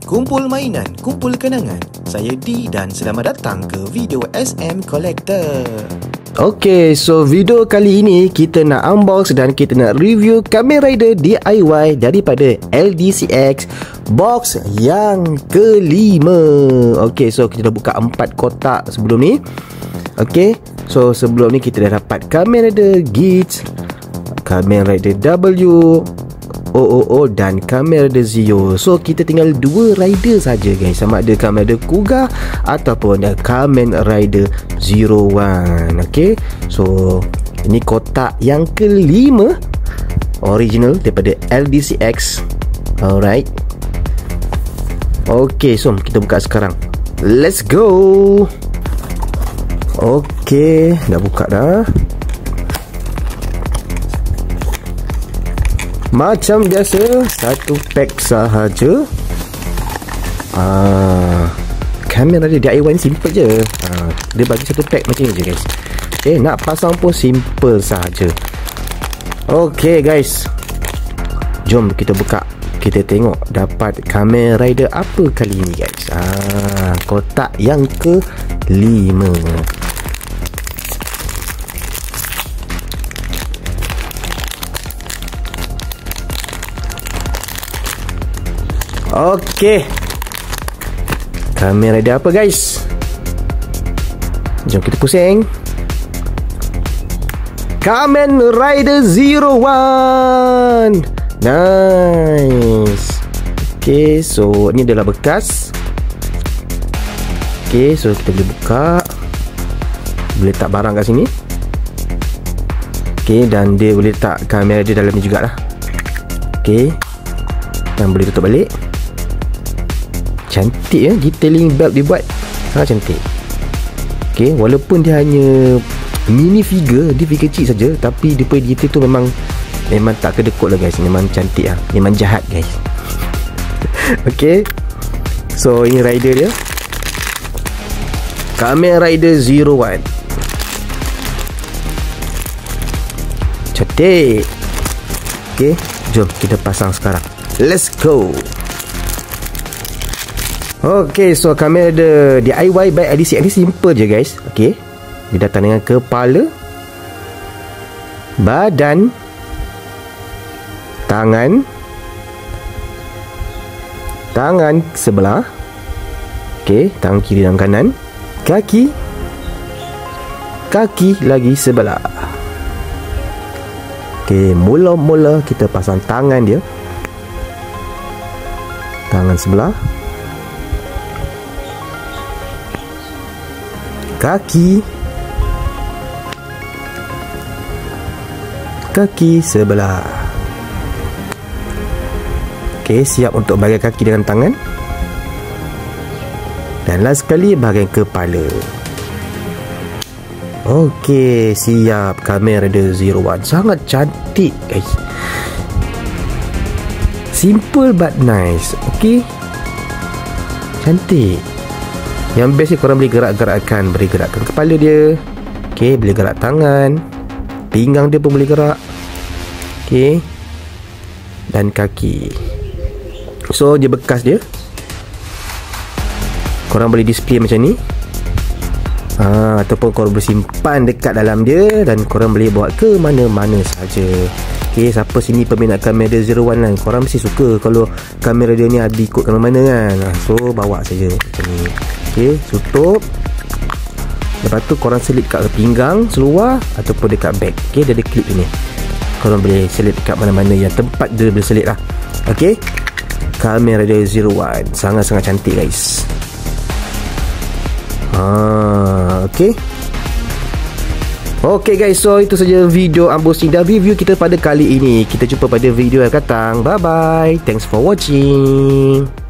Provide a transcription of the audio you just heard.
Kumpul mainan, kumpul kenangan. Saya D dan selamat datang ke video SM Collector. Okay, so video kali ini kita nak unbox dan kita nak review Kamen Rider DIY daripada LDCX box yang kelima. Okay, so kita dah buka 4 kotak sebelum ni. Okay, so sebelum ni kita dah dapat Kamen Rider Geats, Kamen Rider W, OOO dan Kamen Rider Zio. So kita tinggal 2 rider saja guys, sama ada Kamen Rider Kuga ataupun Kamen Rider 01. Okay, so ini kotak yang kelima original daripada LDCX. Alright. Okay, so kita buka sekarang. Let's go. Okay, dah buka dah. Macam biasa, satu pack sahaja. Kamen Rider DIY ni simple je. Dia bagi satu pack macam ni je guys. Okay, nak pasang pun simple sahaja. Okay guys, jom kita buka. Kita tengok dapat Kamen Rider apa kali ni guys. Kotak yang ke-5. Okey, Kamen Rider apa guys? Jom kita pusing. Kamen Rider 01. Nice. Okey, so ni adalah bekas. Okey, so kita boleh buka. Boleh letak barang kat sini. Okey, dan dia boleh letak Kamen Rider dalam ni jugalah. Okey, dan boleh tutup balik. Cantik ya, detailing belt dibuat sangat cantik. Okay, walaupun dia hanya mini figure, dia figure kecil saja, tapi dia punya detail tu memang tak kedekut lah guys. Memang cantik lah, memang jahat guys. Okay, so ini rider dia, Kamen Rider 01. Cantik. Okay, jom kita pasang sekarang. Let's go. Okay, so Kamen Rider DIY by LDCX ni simple je guys. Okay, dia datang dengan kepala, badan, tangan sebelah. Okay, tangan kiri dan kanan, kaki lagi sebelah. Okay, mula-mula kita pasang tangan dia, tangan sebelah, kaki sebelah. Okey, siap untuk bahagian kaki dengan tangan. Dan last sekali bahagian kepala. Okey, siap Kamen Rider 01. Sangat cantik guys. Simple but nice. Okey, cantik. Yang best ni korang boleh beri gerakkan kepala dia. Okay, boleh gerak tangan, pinggang dia pun boleh gerak. Okay, dan kaki. So dia bekas dia, korang boleh display macam ni, ataupun korang boleh simpan dekat dalam dia dan korang boleh bawa ke mana-mana saja. Okay, siapa sini peminat Kamen Rider 01 kan, korang mesti suka kalau Kamen Rider ni ada ikut ke mana-mana kan. So bawa saja macam ni. Okay, tutup. Lepas tu korang selip kat pinggang, seluar ataupun dekat bag. Okay, dia ada clip ni, korang boleh selip dekat mana-mana yang tempat dia boleh selip lah. Okay, Kamen Rider 01 sangat-sangat cantik guys. Okay. Okay guys, so itu saja video unboxing dan review kita pada kali ini. Kita jumpa pada video yang akan datang. Bye bye. Thanks for watching.